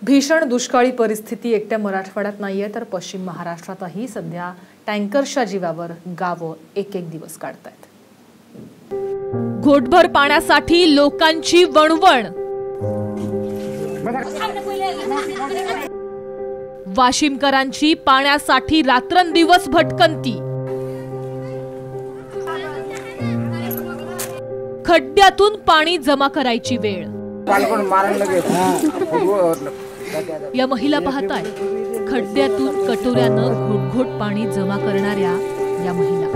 भीषण दुष्काळी परिस्थिती एकट्या मराठवाड्यात नाहीये तर पश्चिम महाराष्ट्रातही सध्या टँकरच्या जीवावर गावं एक एक दिवस काढतायत। घोटभर पाण्यासाठी लोकांची वणवण। वाशिमकरांची पाण्यासाठी रात्रंदिवस भटकंती। खड्ड्यातून पाणी जमा करायची वेळ। या महिला पाहताय खड्ड्यातून कटोऱ्यानं घोटघोट पाणी जमा करणाऱ्या या महिला।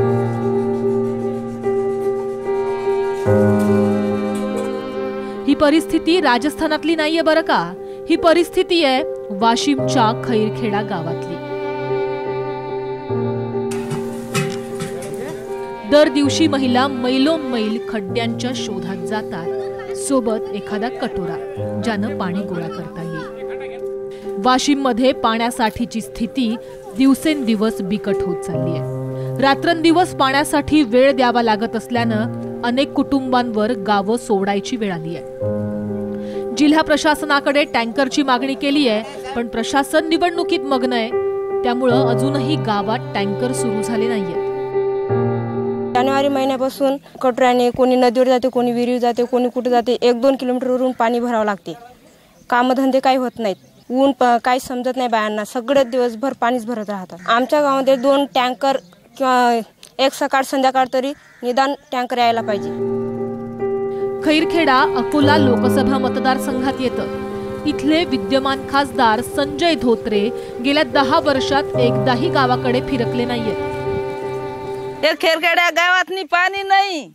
ही परिस्थिती राजस्थानातली नाहीये बरं का, ही परिस्थिती आहे वाशिमच्या खैरखेडा गावातली। दर दिवशी महिला मैलोनमैल खड्ड्यांच्या शोधात जातात, सोबत एखादा कटोरा ज्यानं पाणी गोळा करता येईल। वाशिममध्ये पाण्यासाठीची स्थिती दिवसेंदिवस बिकट होत चालली आहे। रात्रंदिवस पाण्यासाठी वेळ द्यावा लागत असल्यानं अनेक कुटुंबांवर गावं सोडायची वेळ आली आहे। जिल्हा प्रशासनाकडे टँकरची मागणी केली आहे, पण प्रशासन निवडणुकीत मग्न आहे, त्यामुळं अजूनही गावात टँकर सुरू झाले नाहीयेत। जानेवारी महिन्यापासून कटोऱ्याने कोणी नदीवर जाते, कोणी विहिरीवर जाते, कोणी कुठे जाते, 1-2 किलोमीटरवरून पाणी भरावं लागते। कामधंदे काही होत नाहीत, ऊन काही समजत नाही बायांना, सगळे दिवसभर पाणीच भरत राहतात। आमच्या गावामध्ये 2 टँकर किंवा एक सकाळ संध्याकाळ तरी निदान टँकर यायला पाहिजे। खैरखेडा अकोला लोकसभा मतदारसंघात येतं। इथले विद्यमान खासदार संजय धोत्रे गेल्या 10 वर्षात एकदाही गावाकडे फिरकले नाहीयेत। खैरखेडा गावात पाणी नाही,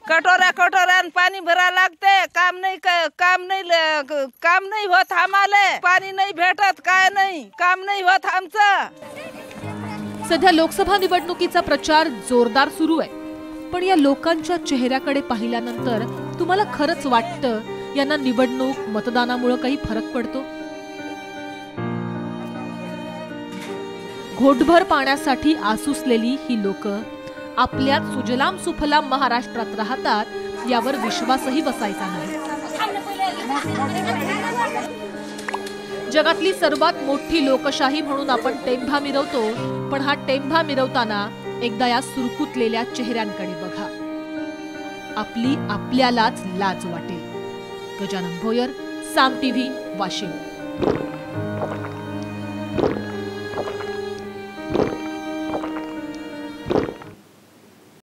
कटोऱ्यान पाणी भरा लागते, काम नाही होत आम्हाला, पाणी नाही भेटत, काय नाही, काम नाही होत आमचं। सध्या लोकसभा निवडणुकीचा प्रचार जोरदार सुरू आहे, पण या लोकांच्या चेहऱ्याकडे पाहिल्यानंतर तुम्हाला खरंच वाटतं यांना निवडणूक मतदानामुळे काही फरक पडतो? घोटभर पाण्यासाठी आसुसलेली ही लोक आपल्या सुजलाम सुफलाम महाराष्ट्रात राहतात, यावर विश्वासही बसायचा नाही। जगातली सर्वात मोठी लोकशाही म्हणून आपण टेंभा मिरवतो, पण हा टेंभा मिरवताना एकदा या सुरकुतलेल्या चेहऱ्यांकडे बघा, आपल्यालाच लाज वाटेल। गजानन भोयर, साम टीव्ही, वाशिम।